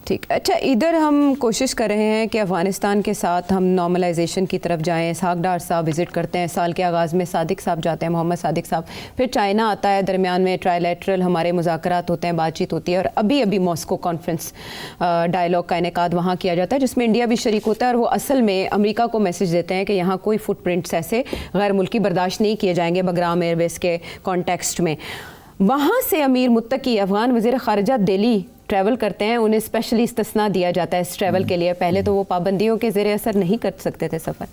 ठीक। अच्छा, इधर हम कोशिश कर रहे हैं कि अफ़गानिस्तान के साथ हम नॉर्मलाइजेशन की तरफ जाएं। इसहाक डार साहब विज़िट करते हैं, साल के आगाज़ में सादिक साहब जाते हैं, मोहम्मद सादिक साहब, फिर चाइना आता है, दरमियान में ट्राइलेटरल हमारे मुज़ाकरात होते हैं, बातचीत होती है, और अभी अभी मॉस्को कॉन्फ्रेंस डायलॉग का इनेकाद वहाँ किया जाता है जिसमें इंडिया भी शरीक होता है, और वो असल में अमेरिका को मैसेज देते हैं कि यहाँ कोई फुटप्रिंट्स ऐसे गैर मुल्की बर्दाश्त नहीं किए जाएंगे बगराम एयरबेस के कॉन्टेक्स्ट में। वहाँ से अमीर मुत्तकी अफ़गान वज़ीर ख़ारिजा दिल्ली ट्रैवल करते हैं, उन्हें स्पेशली इस्तिस्ना दिया जाता है इस ट्रैवल के लिए। पहले तो वो पाबंदियों के ज़ेरे असर नहीं कर सकते थे सफ़र।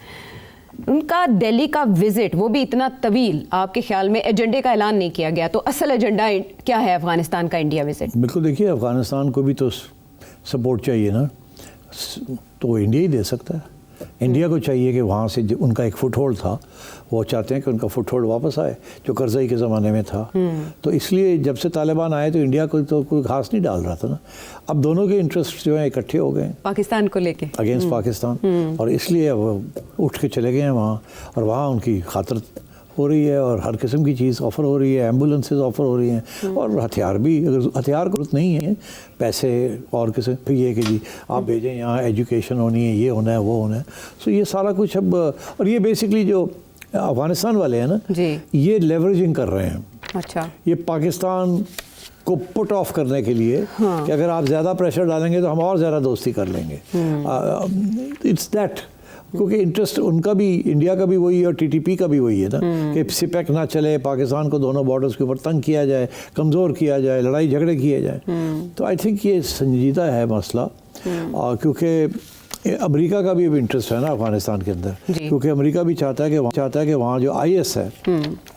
उनका दिल्ली का विज़िट, वो भी इतना तवील, आपके ख्याल में एजेंडे का ऐलान नहीं किया गया, तो असल एजेंडा क्या है अफ़गानिस्तान का इंडिया विज़िट? बिल्कुल, देखिए अफ़गानिस्तान को भी तो सपोर्ट चाहिए ना, तो इंडिया ही दे सकता है। इंडिया को चाहिए कि वहाँ से उनका एक फुट होल्ड था, वो चाहते हैं कि उनका फुट होल्ड वापस आए जो करज़ई के ज़माने में था। तो इसलिए जब से तालिबान आए तो इंडिया को तो कोई घास नहीं डाल रहा था ना। अब दोनों के इंटरेस्ट जो हैं इकट्ठे हो गए पाकिस्तान को लेके, अगेंस्ट पाकिस्तान, और इसलिए अब उठ के चले गए हैं वहाँ, और वहाँ उनकी खातिर हो रही है और हर किस्म की चीज़ ऑफ़र हो रही है, एम्बुलेंसेस ऑफ़र हो रही हैं, और हथियार भी, अगर हथियार की जरूरत नहीं है, पैसे और किसी फिर ये कि जी आप भेजें, यहाँ एजुकेशन होनी है, ये होना है, वो होना है। सो ये सारा कुछ अब, और ये बेसिकली जो अफ़गानिस्तान वाले हैं ना जी, ये लेवरेजिंग कर रहे हैं। अच्छा, ये पाकिस्तान को पुट ऑफ करने के लिए कि अगर आप ज़्यादा प्रेशर डालेंगे तो हम और ज़्यादा दोस्ती कर लेंगे। इट्स दैट, क्योंकि इंटरेस्ट उनका भी, इंडिया का भी वही है और टीटीपी का भी वही है ना कि सिपेक ना चले, पाकिस्तान को दोनों बॉर्डर्स के ऊपर तंग किया जाए, कमज़ोर किया जाए, लड़ाई झगड़े किए जाए। तो आई थिंक ये संजीदा है मसला, और क्योंकि अमेरिका का भी इंटरेस्ट है ना अफ़गानिस्तान के अंदर, क्योंकि अमेरिका भी चाहता है कि वहाँ जो IS है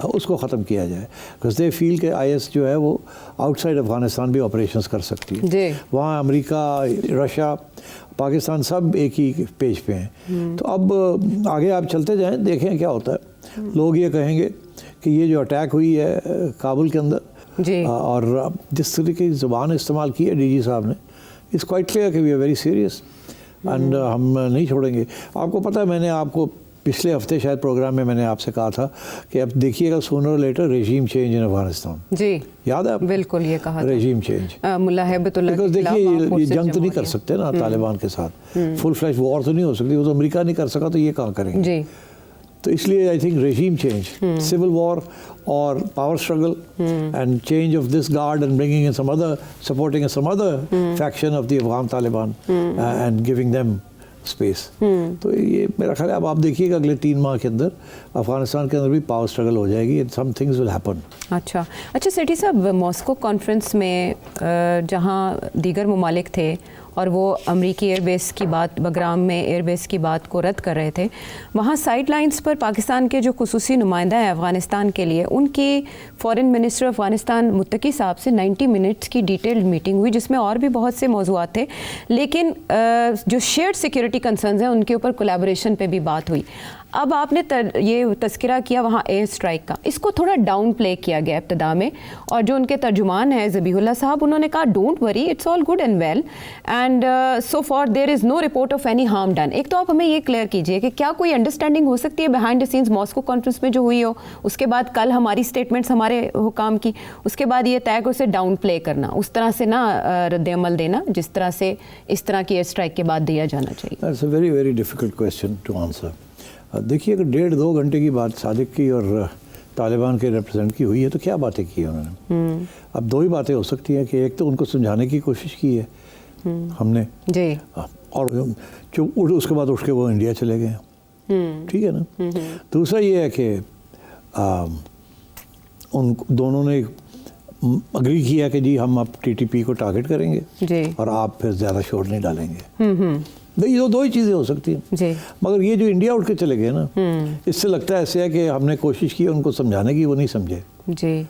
उसको ख़त्म किया जाए, बिकॉज दे फील के IS जो है वो आउटसाइड अफ़गानिस्तान भी ऑपरेशंस कर सकती है। वहाँ अमेरिका, रशिया, पाकिस्तान सब एक ही पेज पे हैं। तो अब आगे आप चलते जाएं, देखें क्या होता है। लोग ये कहेंगे कि ये जो अटैक हुई है काबुल के अंदर, और जिस तरीके की ज़ुबान इस्तेमाल की है DG साहब ने, इट्स क्वाइट क्लियर कि we are very serious and हम नहीं छोड़ेंगे। आपको पता है, मैंने आपको पिछले हफ्ते शायद प्रोग्राम में मैंने आपसे कहा था कि अब देखिएगा सूनर और later regime change in Afghanistan. जी, याद है आपको? बिल्कुल, ये कहा regime change. Mullah Hebatullah, because देखिए ये जंग तो नहीं कर सकते ना तालिबान के साथ, फुल फ्लैश वॉर तो नहीं हो सकती, वो तो अमेरिका नहीं कर सका, तो ये कहाँ करेंगे जी। तो इसलिए I think regime change, civil war और power struggle and change of this guard and bringing in some other, supporting some other faction of the Afghan Taliban and giving them space. तो ये मेरा ख्याल है, अब आप देखिएगा अगले 3 माह के अंदर अफगानिस्तान के अंदर भी पावर स्ट्रगल हो जाएगी and some things will happen. अच्छा सेठी साहब, मॉस्को कॉन्फ्रेंस में जहाँ दीगर ममालिक थे और वो अमरीकी एयरबेस की बात, बगराम में एयरबेस की बात को रद्द कर रहे थे, वहाँ साइड लाइन्स पर पाकिस्तान के जो खुसूसी नुमाइंदा हैं अफ़गानिस्तान के लिए, उनकी फ़ॉरेन मिनिस्टर अफ़गानिस्तान मुत्तकी साहब से 90 मिनट्स की डिटेल्ड मीटिंग हुई, जिसमें और भी बहुत से मौज़ूआत थे, लेकिन जो शेयर्ड सिक्योरिटी कंसर्न्स हैं उनके ऊपर कोलैबोरेशन पे भी बात हुई। अब आपने ये तस्करा किया वहाँ एयर स्ट्राइक का, इसको थोड़ा डाउन प्ले किया गया इब्तिदा में, और जो उनके तर्जुमान हैं ज़बीहुल्लाह साहब, उन्होंने कहा don't worry, it's all good and well and so forth there is no report of any harm done. एक तो आप हमें ये क्लियर कीजिए कि क्या कोई अंडरस्टैंडिंग हो सकती है behind the scenes Moscow conference में जो हुई हो, उसके बाद कल हमारी स्टेटमेंट्स हमारे हुकाम की, उसके बाद ये तय को उसे डाउन प्ले करना, उस तरह से ना रद्द अमल देना जिस तरह से इस तरह की एयर स्ट्राइक के बाद दिया जाना चाहिए? That's a very very difficult question to answer. देखिए, अगर 1.5-2 घंटे की बात सादिक की और तालिबान के रिप्रेजेंट की हुई है तो क्या बातें की उन्होंने? अब 2 ही बातें हो सकती हैं कि एक तो उनको समझाने की कोशिश की है हमने जी, और जो उसके बाद उठ के वो इंडिया चले गए, ठीक है ना। दूसरा ये है कि उन दोनों ने अग्री किया कि जी हम अब TTP को टारगेट करेंगे जी, और आप फिर ज़्यादा शोर नहीं डालेंगे। ये 2 ही चीज़ें हो सकती हैं जी। मगर ये जो इंडिया उठ के चले गए ना, इससे लगता है ऐसे है कि हमने कोशिश की उनको समझाने की, वो नहीं समझे जी।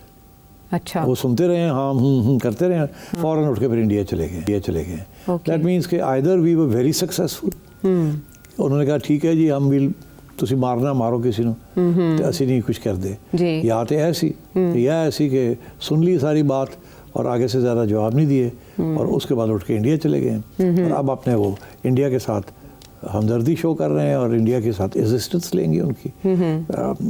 अच्छा, वो सुनते रहे, हाँ करते रहे, फौरन उठ के फिर इंडिया चले गए। दैट मीन्स कि either we were very successful, उन्होंने कहा ठीक है जी, हम विल, तुसी मारना मारो किसी ਨੂੰ ਤੇ ਅਸੀਂ नहीं कुछ कर दे जी, या तो ऐसी कि सुन ली सारी बात और आगे से ज़्यादा जवाब नहीं दिए, और उसके बाद उठ के इंडिया चले गए, और अब अपने वो इंडिया के साथ हमदर्दी शो कर रहे हैं और इंडिया के साथ एग्जिस्टेंस लेंगे उनकी।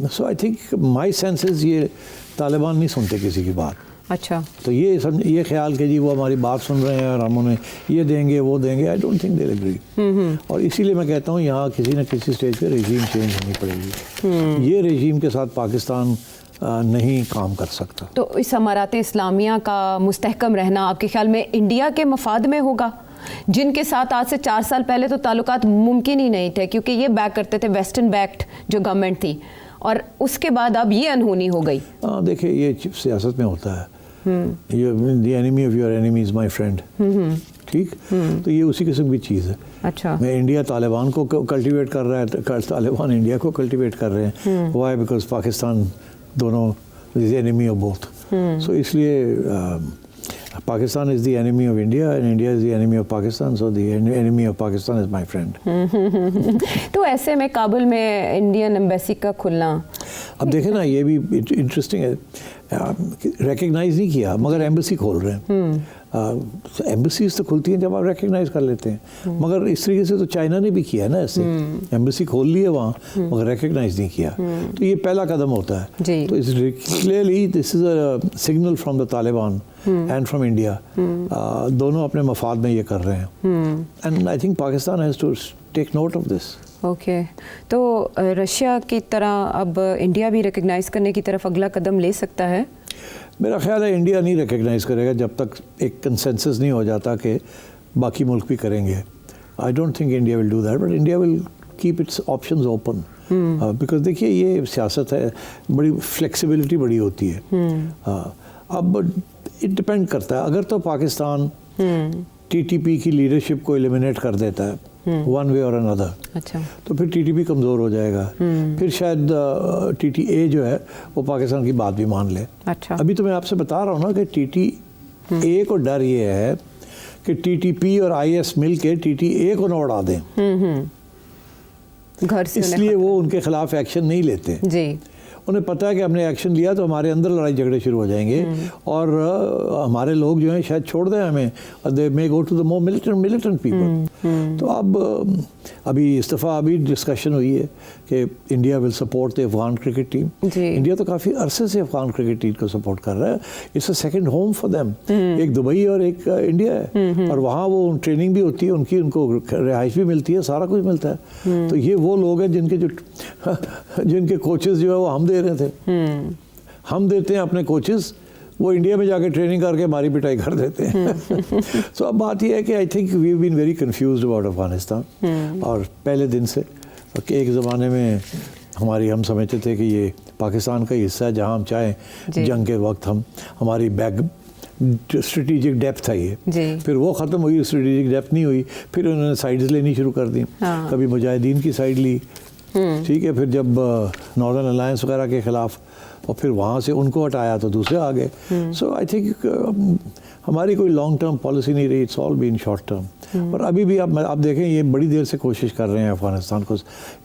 सो आई थिंक माई सेंसेस, ये तालिबान नहीं सुनते किसी की बात। अच्छा, तो ये ख्याल कि जी वो हमारी बात सुन रहे हैं और हम उन्हें ये देंगे वो देंगे, I don't think they agree. और इसीलिए मैं कहता हूँ यहाँ किसी न किसी स्टेज पे रेजीम चेंज होनी पड़ेगी। ये रेजीम के साथ पाकिस्तान नहीं काम कर सकता। तो इस अमारात इस्लामिया का मुस्तहकम रहना आपके ख्याल में इंडिया के मफाद में होगा, जिनके साथ आज से 4 साल पहले तो ताल्लुकात मुमकिन ही नहीं थे, क्योंकि ये बैक करते थे वेस्टर्न बैक्ड जो गवर्नमेंट थी, और उसके बाद अब ये अनहोनी हो गई। देखिए ये सियासत में होता है, the enemy of your enemy is my friend, ठीक। तो ये उसी किस्म की चीज़ है। अच्छा, मैं इंडिया तालिबान को कल्टीवेट कर रहा है, तालिबान इंडिया को कल्टीवेट कर रहे हैं। वाई? बिकॉज पाकिस्तान दोनों इज एनिमी ऑफ बोथ। सो इसलिए Pakistan is the enemy of India and India is the enemy of Pakistan, so the enemy of Pakistan is my friend. तो ऐसे में काबुल में इंडियन एम्बेसी का खुलना, अब देखें ना, ये भी इंटरेस्टिंग है, रिकग्नाइज नहीं किया मगर एम्बेसी खोल रहे हैं। एम्बेसीज तो खुलती हैं जब आप रिकग्नाइज कर लेते हैं, मगर इस तरीके से तो चाइना ने भी किया ना, ऐसे एम्बेसी खोल ली है वहाँ मगर रिकग्नाइज नहीं किया। तो ये पहला कदम होता है। तो clearly this is a signal from the Taliban and from India, दोनों अपने मफाद में ये कर रहे हैं। And I think Pakistan has to take note of this. Okay, तो रशिया की तरह अब इंडिया भी रिकग्नाइज करने की तरफ अगला कदम ले सकता है? मेरा ख्याल है इंडिया नहीं रिकग्नाइज करेगा जब तक एक कंसेंसस नहीं हो जाता कि बाकी मुल्क भी करेंगे। आई don't think India will do that, but India will keep its options open, because देखिए ये सियासत है, बड़ी फ्लेक्सिबिलिटी बड़ी होती है। अब इट डिपेंड करता है, अगर तो पाकिस्तान टीटीपी की लीडरशिप को एलिमिनेट कर देता है वन वे और अनदर, अच्छा, तो फिर टीटीपी कमज़ोर हो जाएगा। फिर शायद टीटीए जो है वो पाकिस्तान की बात भी मान ले। अच्छा, अभी तो मैं आपसे बता रहा हूँ ना कि टीटीए को डर ये है कि टीटीपी और आईएस मिल के टीटीए को न उड़ा दें, घर से, इसलिए वो उनके खिलाफ एक्शन नहीं लेते जी। उन्हें पता है कि हमने एक्शन लिया तो हमारे अंदर लड़ाई झगड़े शुरू हो जाएंगे और हमारे लोग जो हैं शायद छोड़ दें हमें, they may go to the more militant people. तो अब अभी इस दफ़ा अभी डिस्कशन हुई है कि India will support the Afghan cricket team. India तो काफ़ी अरसे से अफगान क्रिकेट टीम को सपोर्ट कर रहा है। It's a second home for them. एक दुबई और एक इंडिया है, और वहाँ वो ट्रेनिंग भी होती है उनकी, उनको रिहाइश भी मिलती है, सारा कुछ मिलता है। तो ये वो लोग हैं जिनके कोचेज़ जो है वो हम दे रहे थे। हम देते हैं अपने कोचेज़, वो इंडिया में जाके ट्रेनिंग करके हमारी पिटाई कर देते हैं। तो अब बात यह है कि I think we have been very confused about Afghanistan, और पहले दिन से कि एक ज़माने में हम समझते थे कि ये पाकिस्तान का हिस्सा है जहाँ हम चाहें जंग के वक्त हमारी स्ट्रेटेजिक डेप्थ है ये। फिर वो ख़त्म हुई, स्ट्रेटेजिक डेप्थ नहीं हुई, फिर उन्होंने साइड्स लेनी शुरू कर दी। कभी मुजाहिदीन की साइड ली, ठीक है, फिर जब नॉर्दर्न अलायंस वगैरह के ख़िलाफ़, और फिर वहाँ से उनको हटाया तो दूसरे आ गए। सो आई थिंक हमारी कोई लॉन्ग टर्म पॉलिसी नहीं रही, it's all been short term. और अभी भी आप देखें ये बड़ी देर से कोशिश कर रहे हैं अफगानिस्तान को,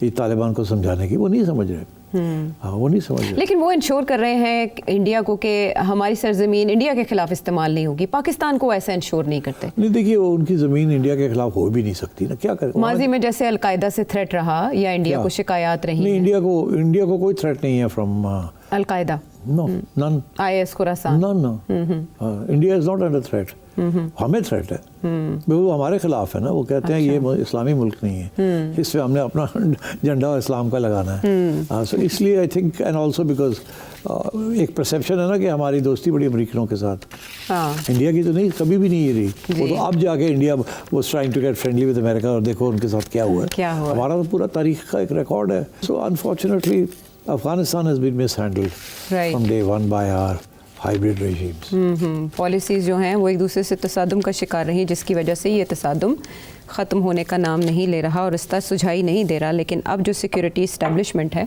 ये तालिबान को समझाने की, वो नहीं समझ रहे। हाँ, वो नहीं समझ रहे। लेकिन वो इंश्योर कर रहे हैं इंडिया को कि हमारी सरजमीन इंडिया के खिलाफ इस्तेमाल नहीं होगी। पाकिस्तान को ऐसा इंश्योर नहीं करते। नहीं, देखिए वो उनकी ज़मीन इंडिया के खिलाफ हो भी नहीं सकती ना, क्या करें। माजी में जैसे अलकायदा से थ्रेट रहा या इंडिया को शिकायत रही? नहीं, इंडिया को कोई थ्रेट नहीं है from al Qaeda. No, none. IS Khorasan? No, India is not under threat. हमें थ्रेट है, वो हमारे खिलाफ है ना। वो कहते हैं ये इस्लामी मुल्क नहीं है, इसमें हमने अपना झंडा और इस्लाम का लगाना है। सो इसलिए I think, and also because एक परसेप्शन है ना कि हमारी दोस्ती बड़ी अमेरिकनों के साथ। इंडिया की तो नहीं, कभी भी नहीं रही। वो तो अब जाके India was trying to get friendly with America, और देखो उनके साथ क्या हुआ है। हमारा तो पूरा तारीख का एक रिकॉर्ड है। So unfortunately Afghanistan has been mishandled from day one by our hybrid regimes. Policies जो हैं वो एक दूसरे से तसादुम का शिकार रही, जिसकी वजह से ये तसादुम ख़त्म होने का नाम नहीं ले रहा और रास्ता सुझाई नहीं दे रहा। लेकिन अब जो सिक्योरिटी इस्टेब्लिशमेंट है